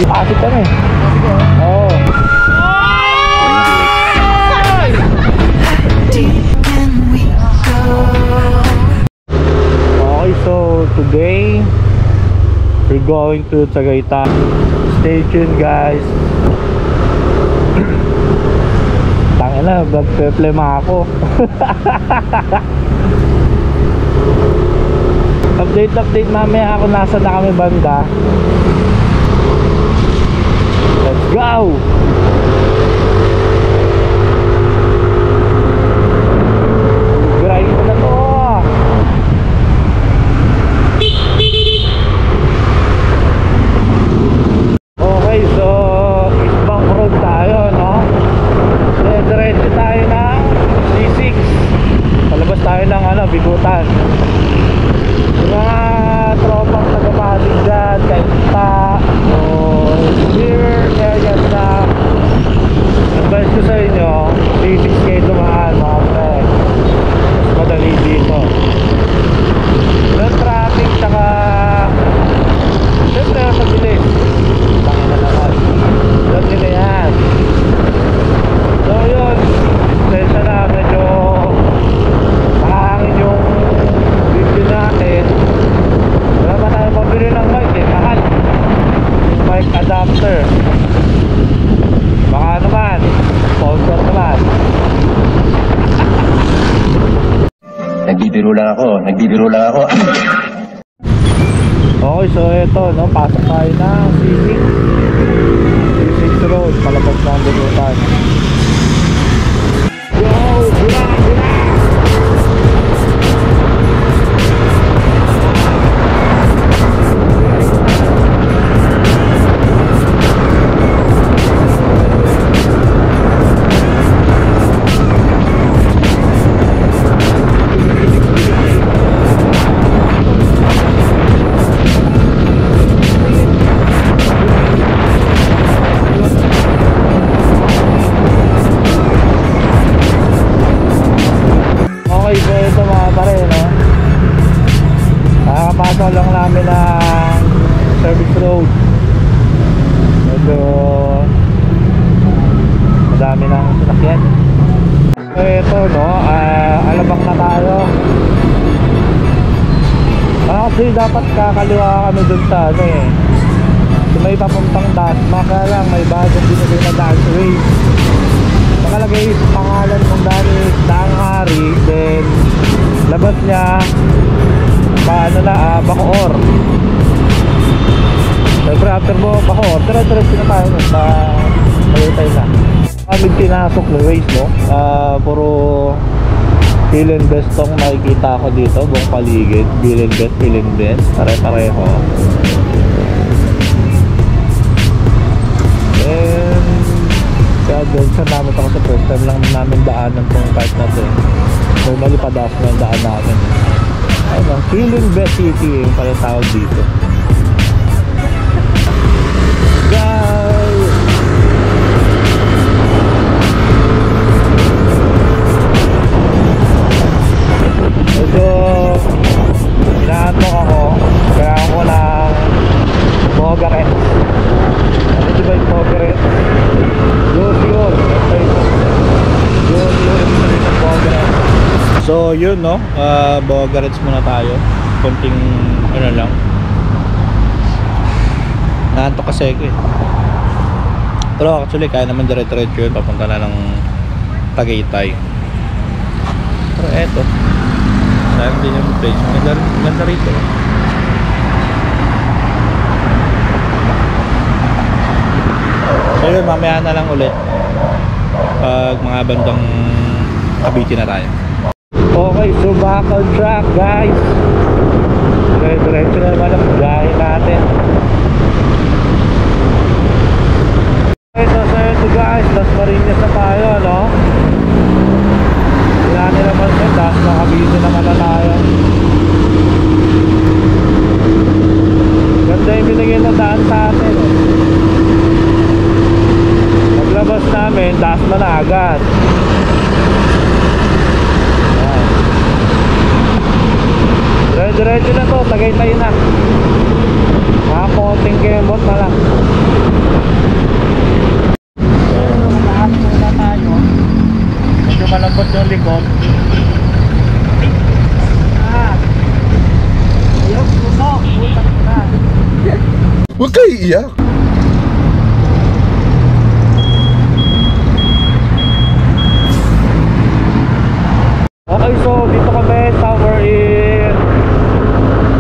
Pasig kami. Oo. Okay, so today we're going to Tagaytay. Stay tuned, guys. Tangina, nagpe-plema ako. Update mamaya ako nasa na kami banda. Let's go! Grind mo na to! Okay, so Eastbank Road tayo, no? Diretso tayo ng C6. Palabas tayo ng Bigutan. Yung mga tropang taga-Pasig dyan, Kainta o near areas na advice ko sa inyo, C6 kayo dumaan, mga pre. Mas madali dito. Yung traffic, tsaka siyempre sa bilis. Tangin na naman. Doon nila yan. So yun, sensya na, medyo nakahangin yung video natin. Wala ba tayo pabili ng mic eh, mahal yung mic adapter. Baka naman sponsor naman. Nagbibiro lang ako. Okay, so eto, no, pasok tayo ng C6 Road, palabas ng Bigutan. Go! Hula! Nakakapasok lang namin ng service road. Medyo madami ng sinakyan. So ito, no, alabang na tayo. Kasi dapat kakaliwa kami dun sa so may papuntang Dasma, kaya lang may bagong binigay na dance way. Nakalagay pangalan ng Daang Hari, then labas niya Bacoor. Siyempre after mo Bacoor, dire-diretso na tayo sa Tagaytay na. Kami pinasok na ways, no? Puro Hill and Best tong nakikita ko dito, buong paligid. Hill and Best, pare-pareho. And kaya dyan sa namin ako sa first time lang namin daanan tong part na to. Normally padas na yung daan namin. Ayun, Hill and Best City yung pala tawag dito. Guys! Medyo inaantok ako, kaya ako ng Bogaret. Ano diba yung Bogaret? Yun. So yun, no, Bogarets muna tayo. Konting lang, naantok kasi ako eh. Pero actually kaya naman dire-diretso yun, papunta na ng Tagaytay. Pero eto, sayang din yung place. Ganda rito. So yun, mamaya na lang ulit pag mga bandang Cavite na tayo. Okay, so back on track, guys. Diretso na naman ang biyahe natin. Ito guys, Dasmariñas na tayo, no? Hindi naman yun, Dasma Cavite naman na tayo. Ganda yung binigyan na daan sa atin, eh. Paglabas namin, Dasma na agad. Diretso na to, Tagaytay na. Mga konting kembot na lang. Iyak. Okay, so dito kami somewhere in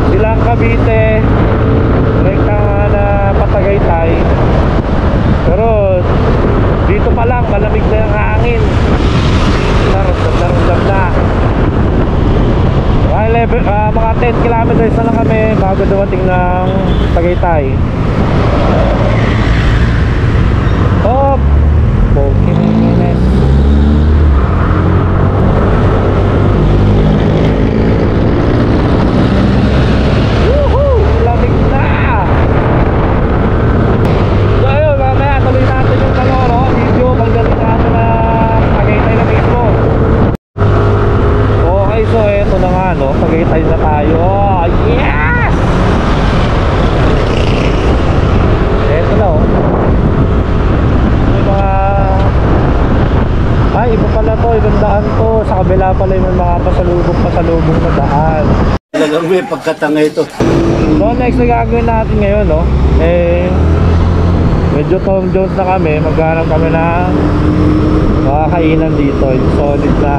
Silang Cavite, rekta na Patagaytay. Pero dito pa lang malamig na yung hangin. Naramdam na. Mga 10 kilometers na lang kami bago dumating ng Tagaytay. Oh, Pokemon. Woohoo! Lamig na! So ayun, mamaya tuloy natin yung video pagdating natin na Tagaytay na mismo. Okay, so eto na nga, no? Tagaytay na tayo. Yes! Eto na, oh. May mga... Ay, iba pala to, ibang daan to. Sa kabila pala yung mga pasalubong na daan. Talagang may pagkatanga ito. So next na gagawin natin ngayon, no? Medyo Tom Jones na kami. Maghanap kami na makakainan dito. Yung solid na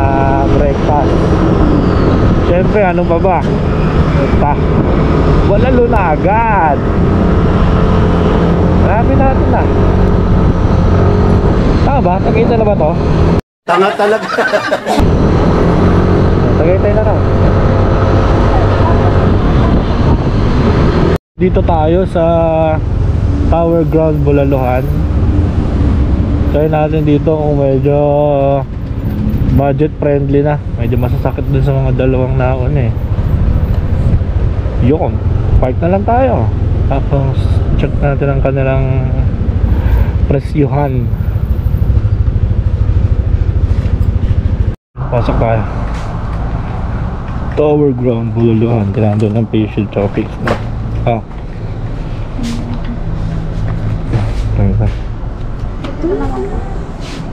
breakfast. Siyempre, ano pa ba? Wala luna agad. Marami natin na. Tama ba? Tagaytay na ba to? Tanga talaga. Tagaytay na raw. Dito tayo sa Tower Ground Bulaluhan. Try natin dito kung medyo budget friendly na. Medyo masasakit dun sa mga dalawang naon eh. Yun, park na lang tayo. Tapos check natin ang kanilang presyuhan. Pasok tayo. Tower Ground Bulaluhan. Kailangan doon ng facial topics na. Oh.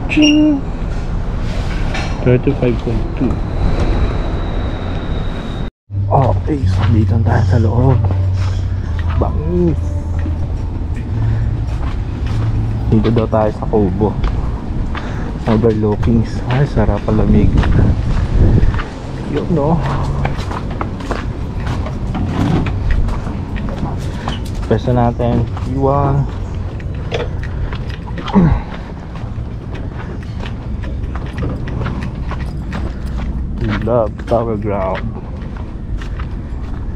Ching. 35.2. Okay, so dito tayo sa loob. Bangis. Dito daw tayo sa kubo. Overlooking. Ay, sarap palamig. Yun, no? Pwesto natin. Iwan. Love Tower Ground.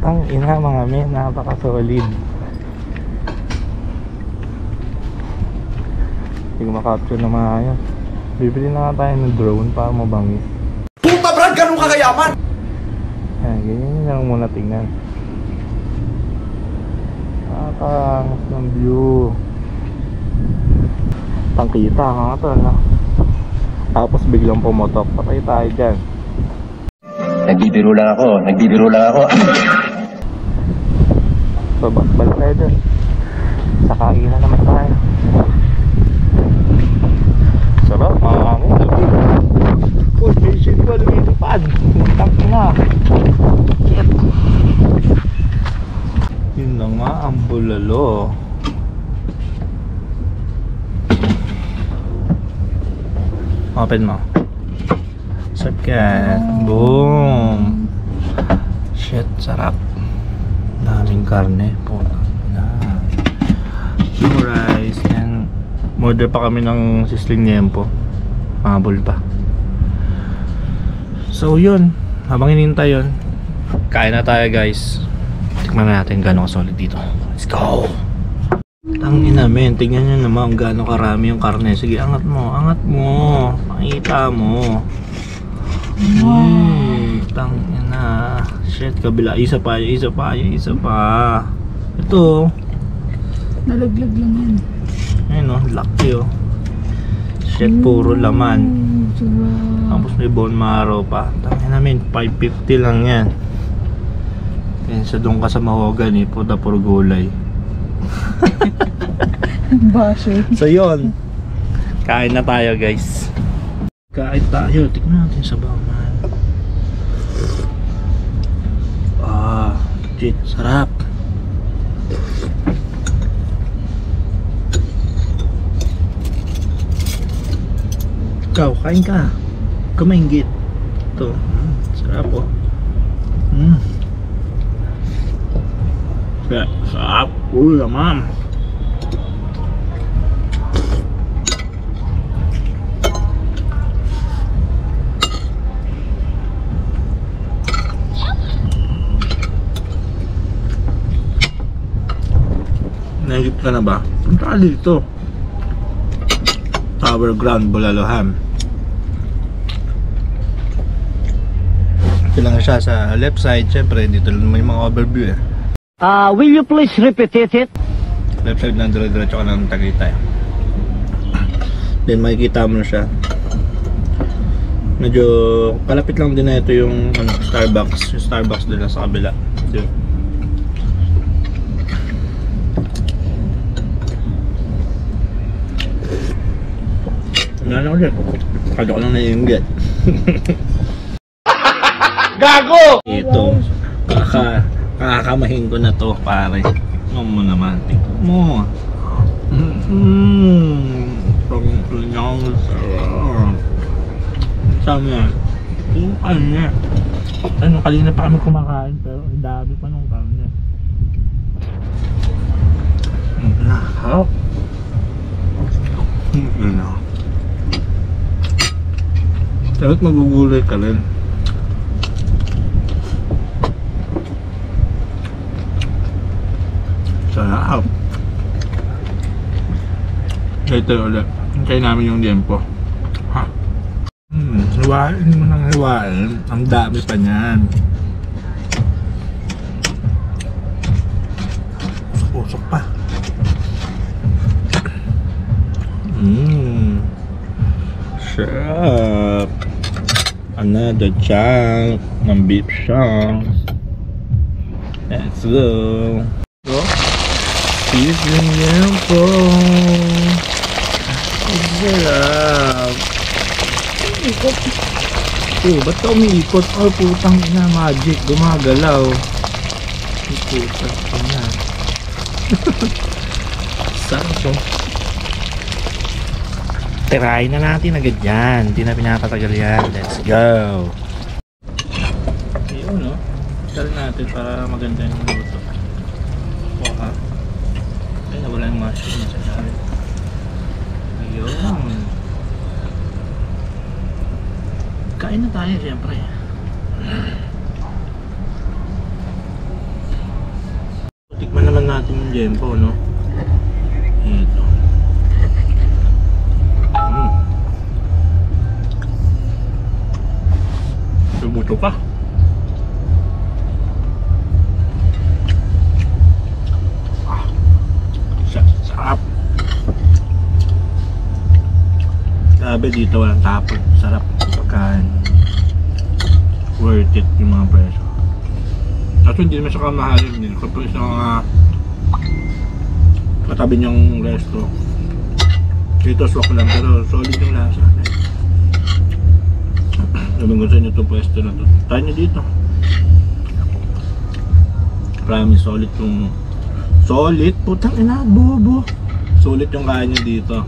Tang ina mga men, napaka solid. Hindi ko makapture na maayos. Bibili na nga tayo ng drone para mabangis. Puta Brad, ganun kakayaman! Ayan, ganyan lang muna tingnan. Nakakaangas ng view. Tangkita nga to, no? Tapos biglang pumotok. Patay tayo dyan. Nagbibiro lang ako. So, balik tayo dyan. Sa kainan naman tayo. Sarap, makakangin. Oh, station ko, lumilipad. Muntak na. Shit. Yun na nga, ang bulalo. Open mo. Sarap ka. Boom. Shit, sarap. Daming karne. Puta na. Yung rice. And order pa kami ng sisling nyempo. Mabul pa. So yun. Habang hinihintay yun, kain na tayo guys. Tikman natin gano'ng solid dito. Let's go. Tangina men, tingnan nyo naman kung gaano karami yung karne. Sige, angat mo. Pakita mo. Tangina. Shit, kabila. Isa pa. Ito. Nalaglag lang yan. Ayun o, laki o. Shit, puro laman. Tapos may bone marrow pa. Tangina men, 550 lang yan. Kaya doon ka sa mahogan eh, puta puro gulay. Basher. So yun, kain na tayo guys. Kain tayo, tignan natin sa bangan. Shit, sarap. Ikaw, kain ka. Kumainggit. Ito. Sarap po. Sarap. Uy, ma'am. Naigip ka na ba? Punta ka dito. Tower Ground, Bulalohan. Ito lang siya sa left side. Siyempre, dito lang may mga overview eh. Will you please repeat it? Left side lang, dire-diretso ka ng Tagaytay. Then makikita mo na siya. Medyo kalapit lang din na ito yung Starbucks. Yung Starbucks din sa kabila. Dito. Wala na ulit. Kado ko lang naiinggit. Gago! Ito. Kakamahin ko na to, pare. Ano mo naman? Tingnan mo. Pang-tunyang sarap. Saan yan? Yung kanya. Ano, kanina pa kami kumakain pero ang dami pa nung kanya. Nakakap. Ano? Dapat magugulay ka rin. Sarap. Ito ulit. Hintayin namin yung tempo. Ha? Hiwain mo ng hiwain. Ang dami pa niyan. Usok pa. Sarap. Another chunk ng beef shank. Let's go. Season yan po. Sarap. Umiikot. Ba't ka umiikot? Oh, putang ina, magic. Gumagalaw. Putang ina. Sarap po. Tirahin na natin agad yan. Hindi na pinapatagal yan. Let's go. Ayun, no? Tirahin natin para maganda yung luto. Oha. Ay, nawala yung mushroom sa lahat. Ayun. Kain na tayo, siyempre. Tikman naman natin yung jempo, no? Ito. Buto pa. Sarap. Grabe dito walang tapon. Sarap pagkain. Worth it yung mga presyo. Actually hindi naman siya kamahalin din. Kapag sa mga katabi niyang resto. Dito swak lang pero solid yung lasa. Sabi ko sa inyo itong pwesto na to. Tayo nyo dito. Promise, solid yung... Solid? Putang ina, bobo. Solid yung kaya nyo dito.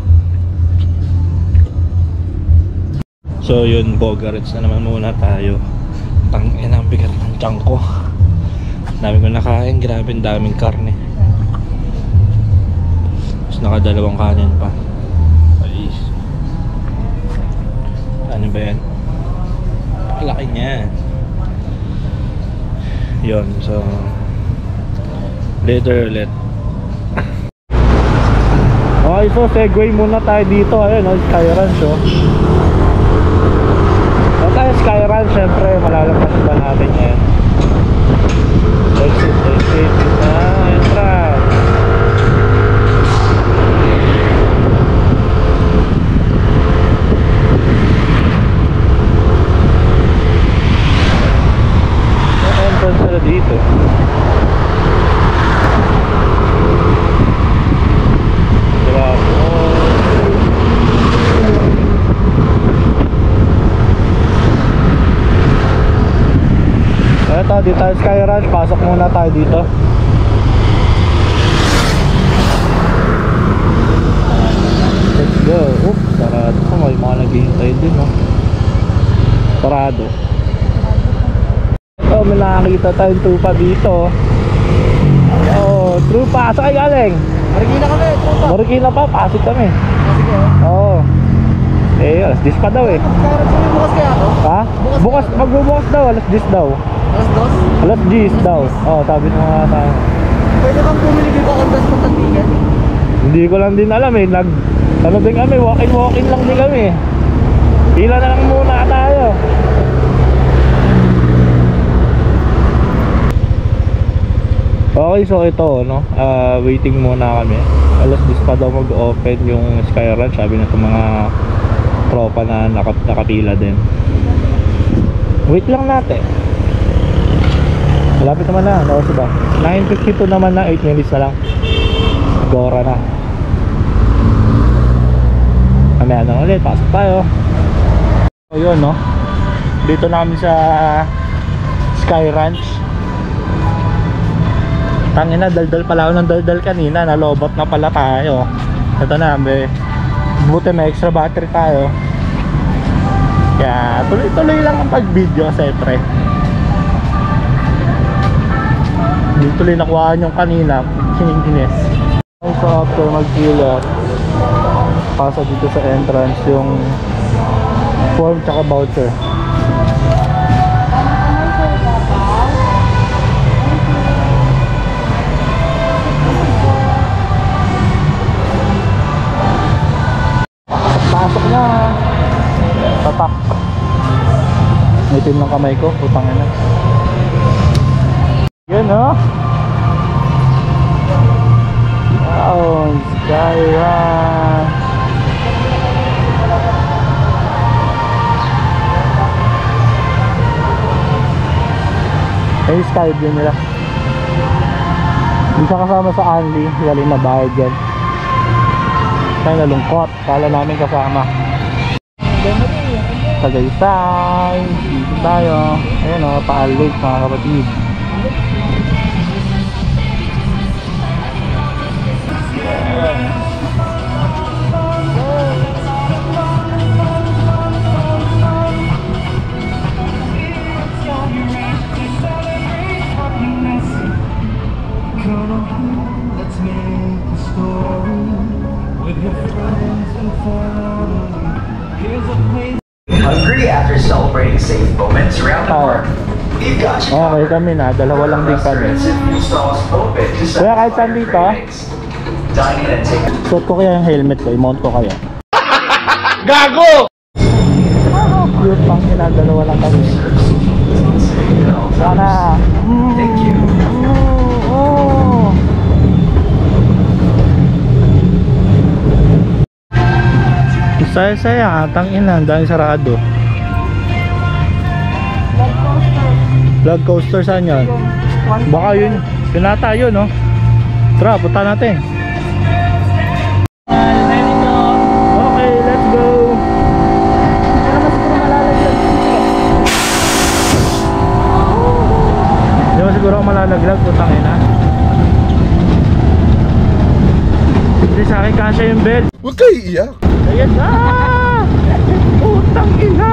So yun, Bogarets na naman muna tayo. Tang ina, ang bigat ng tiyan ko. Dami ko nakain, grabe ang daming karne. Tapos nakadalawang kanin pa. Ay. Ano ba yan? Laki niya. Yun, so later ulit. Okay, so segue muna tayo dito. Ayun, no, Sky Ranch, oh. So tayo Sky Ranch, syempre malalabas ba natin yan. Exit na entrance. Sila dito. Ito, dito tayo Sky Ranch. Pasok muna tayo dito. Let's go. Oops, sarado ko. May mga naghihintay din, no? Sarado. Oh, may nakakita tayong trupa dito. Oh, trupa. Saan kayo galing? Marikina kami, tropa. Marikina pa, pasok kami. Sige. Oo. Eh, alas 10 pa daw eh. Karap sa'yo, bukas kaya ako? Ha? Bukas, magbubukas daw, alas 10 daw. Alas 2? Alas 10 daw. Oh, sabi ng mga tayo. Pwede kang bumili dito kung das mo tantigan. Hindi ko lang din alam eh. Ano din kami, walk-in lang din kami. Pila na lang muna tayo. Okay, so ito, no? Waiting muna kami. Alas 10 pa daw mag-open yung Sky Ranch. Sabi na itong mga tropa na nakapila din. Wait lang natin. Malapit naman na, no? Ba? 9:52 naman na, 8 minutes na lang. Gora na. Mamaya na ulit, pasok tayo. So yun, no? Dito na kami sa Sky Ranch. Tangina, daldal pala ako ng daldal kanina. Nalobot na pala tayo. Ito na, buti may extra battery tayo. Kaya tuloy-tuloy lang ang pag-video, siyempre. Hindi tuloy nakuhaan yung kanina. Kinis. So after mag-fill pasa dito sa entrance yung form tsaka voucher. Pasok na. Tatak. Itim ng kamay ko, putangin na. Yan, oh. Wow, Sky Ranch. Ay, sky view nila. Hindi siya kasama sa Anli. Galing na bayad yan. Tayo nalungkot. Kala namin kasama. Tagaytay. Dito tayo. Ayan o, Taal Lake mga kapatid. Hungry after celebrating safe moments around the park? We've got you Okay kami na, dalawa lang din kami. Kuya, kahit saan dito? Dine in and take Suot ko kaya yung helmet ko, i-mount ko kaya. Gago! Cute pang ina, dalawa lang kami. Sana. Thank you. Oh. Saya-saya, tangina, dahil sarado. Vlog coaster saan yan? Baka yun ata yun, no? Tara, punta natin. Okay, let's go. Hindi mo siguro ako malalaglag, putang ina. Hindi sa akin kasya yung bed. Huwag kayo iiyak. Ayan na! Putang ina!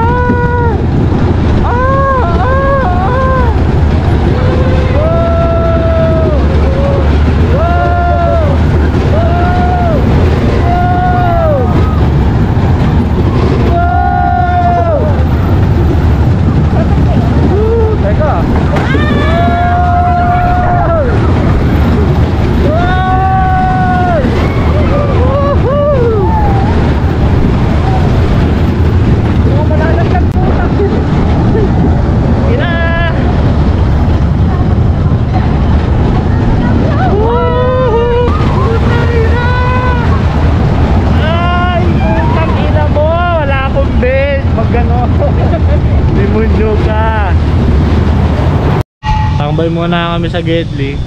Tambay muna kami sa Gedli.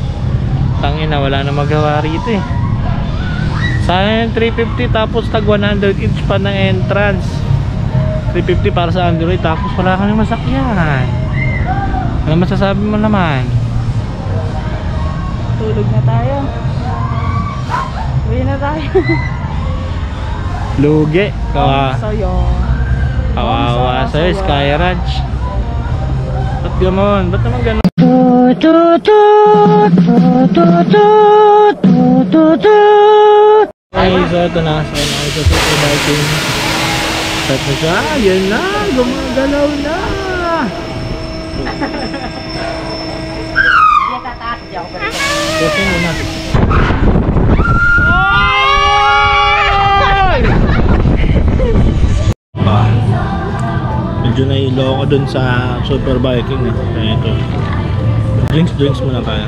Tangina, wala na magawa rito eh. Sana yung 350 tapos tag 100 each pa na entrance. 350 para sa Android tapos wala kami masakyan. Ano masasabi mo naman? Tulog na tayo. Uwi na tayo. Lugi. Sayo. Kawawa sa'yo, Sky Ranch. Ba't gamon? Ba't naman ganon? Ay, so ito na. So, nakita sa ito natin. Start na siya. Yan na. Gumagalaw na. Kasi muna. Medyo nahilo ako dun sa Super Viking eh. Kaya ito. Drinks muna tayo.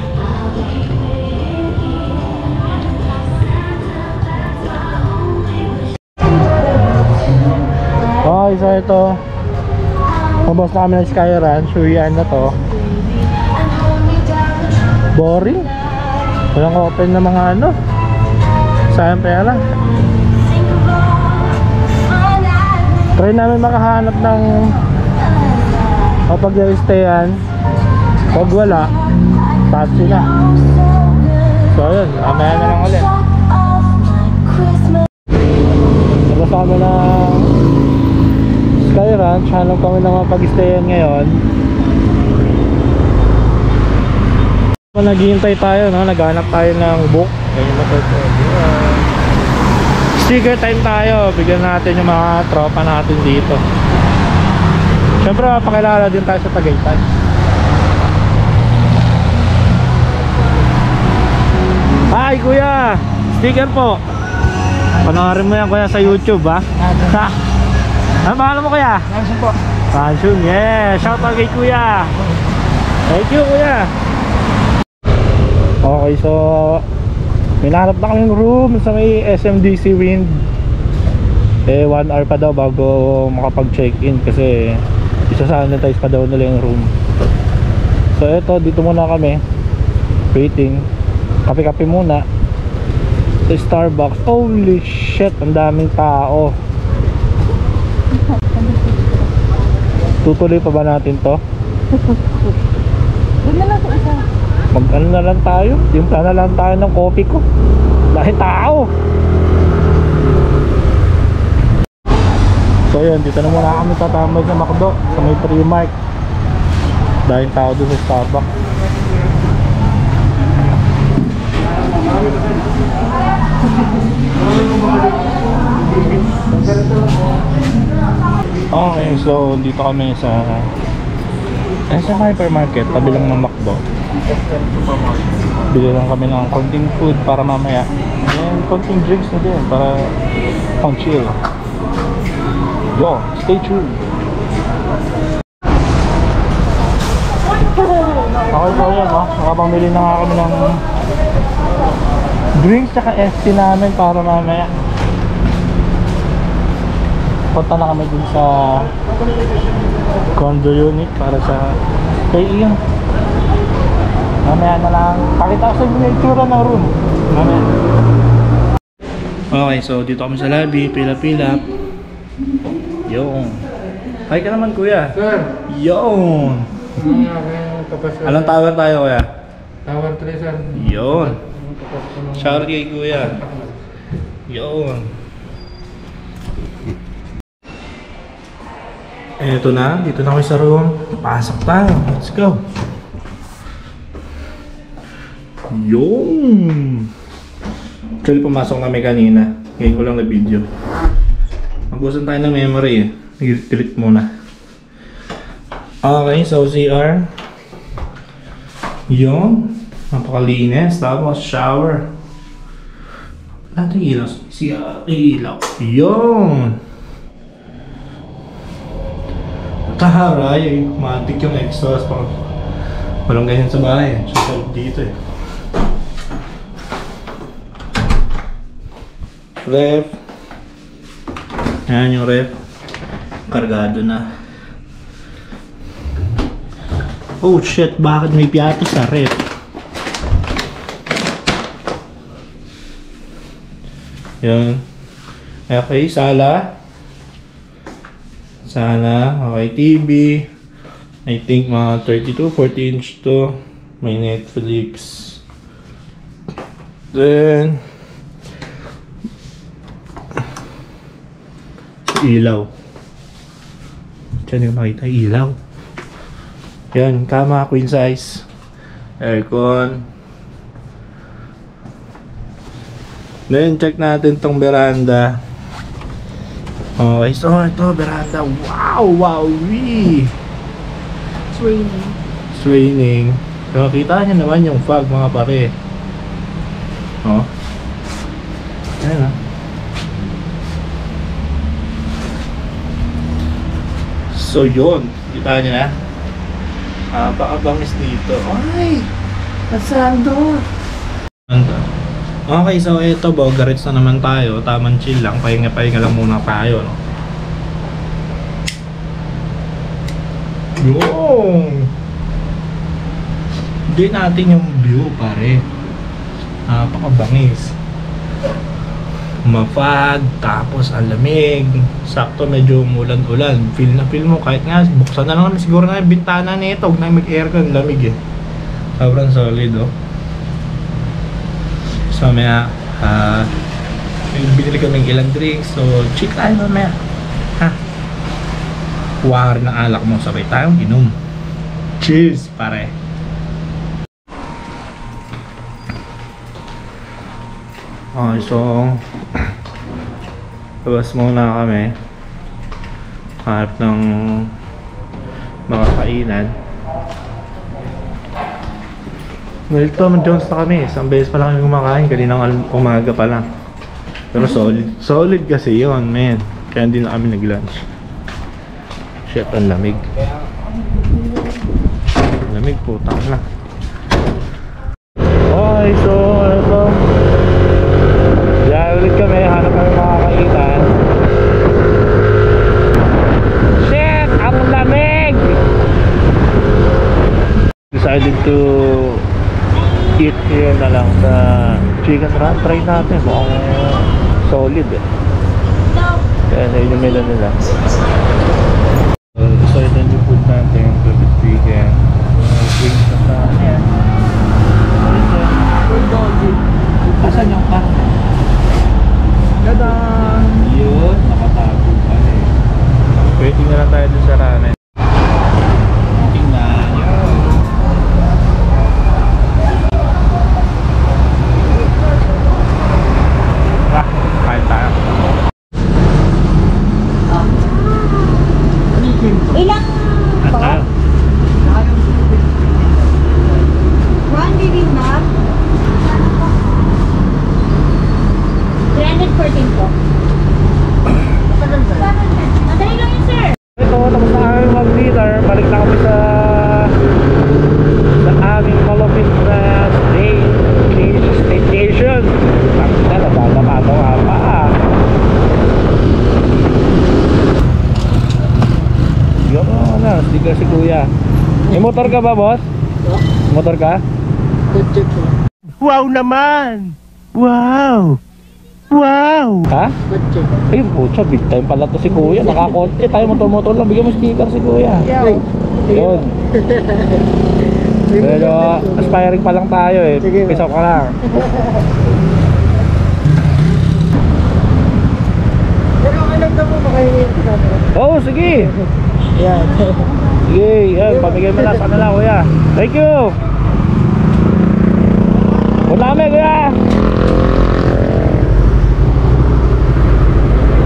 Okay, so ito. Pabos na kami ng Sky Ranch. Uwian na to. Boring. Walang open na mga ano. Sayang pera. Try namin makahanap ng kapag-stayan. Pag wala, taxi na. So yun, mamaya na lang ulit. Tapos kami ng Sky Ranch. Hanap kami ng mapag-stayan ngayon. Naghihintay tayo, no? Naghanap tayo ng book. Sticker time tayo. Bigyan natin yung mga tropa natin dito. Siyempre mapakilala din tayo sa Tagaytay. Hi kuya! Sticker po. Panoorin mo yan kuya sa YouTube ha. Ha? Ano pangalan mo kuya? Nansun po. Nansun, yeah. Shout out kay kuya. Thank you kuya. Okay, so minahanap na kaming room sa may SMDC Wind. 1 hour pa daw bago makapag-check-in kasi isa-sanitize pa daw nila yung room. So eto, dito muna kami waiting. Kape-kape muna sa Starbucks. Holy shit, ang daming tao. Tutuloy pa ba natin to? Mag-ano na lang tayo. Timpla na lang tayo ng coffee ko. Dahil tao. So yun, dito na muna kami tatambay sa McDo sa may Primark. Dahil tao doon sa Starbucks. Okay, so dito kami sa hypermarket, tabi lang ng McDo. Bili lang kami ng konting food para mamaya. And konting drinks na din para pang chill. Yo, stay tuned. Okay po yan, oh. Nakapamili na nga kami ng drinks tsaka ST namin para mamaya. Punta na kami dun sa condo unit para sa kay Ian. Mamaya na lang. Pakita ko sa inyo yung itsura ng room. Mamaya. Okay, so dito kami sa lobby. Pila-pila. Yung. Hi ka naman kuya. Sir. Yung. Anong tower tayo kuya? Tower 3 sir. Yun. Shout kay kuya. Yun. Eto na, dito na kami sa room. Pasok tayo. Let's go. Yun. Actually, pumasok kami kanina. Ngayon ko lang na video. Mag-usan tayo ng memory eh. Delete muna. Okay, so CR. Yun. Napakalinis. Tapos shower. Natin ilaw. CR. Ilaw. Yun. Taharay, matik yung exhaust pang walang ganyan sa bahay. So dito eh. Ref. Ayan yung ref. Kargado na. Oh shit, bakit may piatis sa ref? Yun. Okay, sala. Okay, TV. I think mga 32-40 inch to. May Netflix. Then ilaw. kotse, hindi ko makita yung ilaw. Yan, kama, queen size. Aircon. Then, check natin tong veranda. Okay, so ito, veranda. Wow! Wow-wee! It's raining. It's raining. So, kita nyo naman yung fog, mga pare. Oh. Ayan, ah. So, yun. Kita nyo na. Napakabangis dito. Ay! Nasando! Ando. Okay, so ito, Bogarits na naman tayo. Tamang chill lang. Pahinga-pahinga lang muna tayo, no? Yung! Hindi natin yung view, pare. Napakabangis. Mafag, tapos ang lamig. Sakto, medyo umulan-ulan. Feel na feel mo, kahit nga buksan na lang naman siguro na yung bintana nito. Huwag na mag-aircon, lamig eh. Sobrang solid, oh. So mamaya, binili kami ng ilang drinks. So check tayo mamaya. Ha? Kuha rin ng alak mo, sabay tayong inom. Cheers, pare. Okay, so labas muna kami. Hanap ng makakainan. Well, Tom Jones na kami. Isang beses pa lang kami kumakain. Kaninang umaga pa lang. Pero solid. Solid kasi yun, man. Kaya hindi na kami nag-lunch. Shit, ang lamig. Lamig, putang na. Okay, so ito. Diyan ulit kami. Hanap kami makakainan. Shit, ang lamig! Decided to eat here na lang sa chicken run. Try natin. Mukhang solid eh. Kaya na yun yung menu nila. So ito yung food natin. Clubit chicken. Wings na sa akin. Asan yung karne? Gadang! Yun, nakatago pa eh. Waiting na lang tayo dun sa ramen. Tingnan yun. Kain tayo. Ilang Kain tayo. one bibimbap? 314 po. Madali lang yun, sir. Ito, tapos na kami mag-dinner. Balik na kami sa aming malupit na staycation. Tapos na, nababa pa. Yun na, sticker si kuya. May motor ka ba, boss? Motor ka? Wow naman! Wow! Wow! Ha? Ay, pucha, big time pala to si kuya. Nakakonti tayo, motor-motor lang. Bigyan mo sticker si kuya. Yun. Pero aspiring pa lang tayo eh. Pisaw ka lang. Pero alam na mo makahingi sa camera. Oh, sige. Yan. Sige, yan. Pamigay mo na. Sana lang, kuya. Thank you. Punta kami, kuya.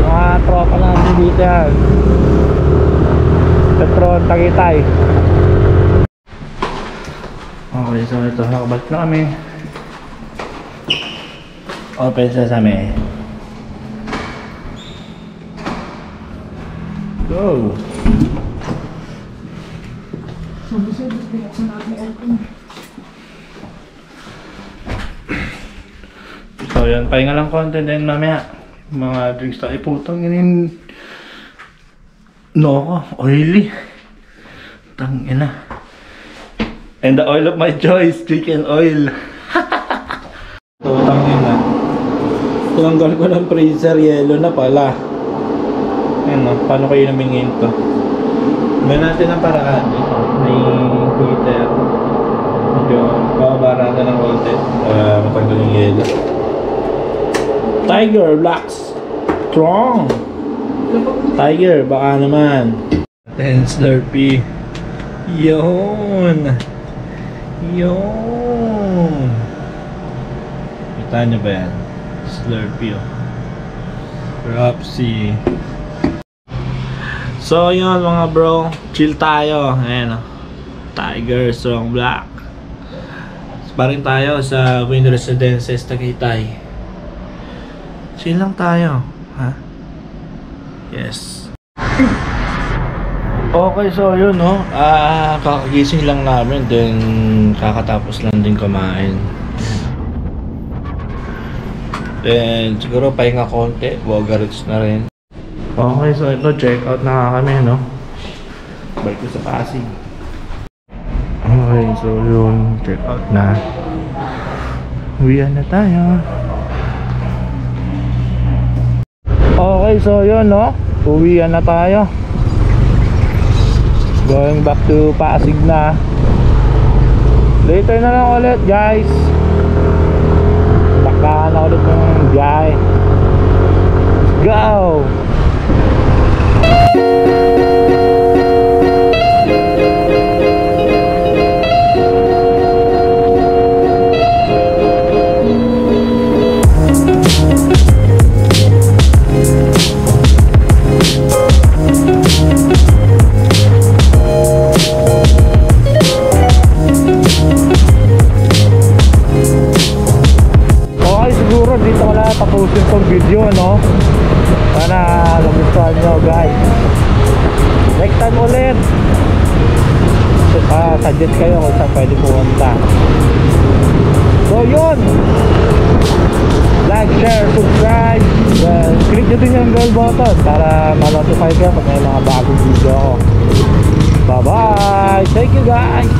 Mga tropa natin dito yan. Petron, Tagaytay. Okay, so ito. Nakabalik na kami. Open sesame. Go! So yan, pahinga lang konti din mamaya. Mga drinks tayo. Putang yun. No, oily. Tangina. And the oil of my choice, chicken oil. So tangina. Tinanggal ko ng freezer, yellow na pala. Ayan o, paano kayo namingin to? May natin ang paraan. May heater. Medyo babara na ng konti. Matanggal yung yellow. Tiger Blacks Strong. Tiger, baka naman. Then Slurpee. Yun. Yun. Kita nyo ba yan? Slurpee oh. Cropsy. So yun mga bro, chill tayo. Ayan oh. Tiger Strong Black. Pa rin tayo sa Wind Residences Tagaytay. Chill lang tayo, ha? Yes. Okay, so yun no. Kakagising lang namin, then kakatapos lang din kumain. Then siguro pahinga konti, Bogarits na rin. Okay, so ito check out na kami no. Balik ko sa Pasig. Okay, so yun, check out na. Uwian na tayo. Okay, so yun no, uwian na tayo. Going back to Pasig na. Later na lang ulit guys. Taktaan na ulit ng guy. Go! Dito ko lang tapusin tong video no. Sana nagustuhan nyo guys. Next time ulit suggest kayo kung saan pwede pumunta. So yun, like, share, subscribe, then click nyo din yung bell button para ma-notify kayo pag may mga bagong video ako. Bye bye, thank you guys.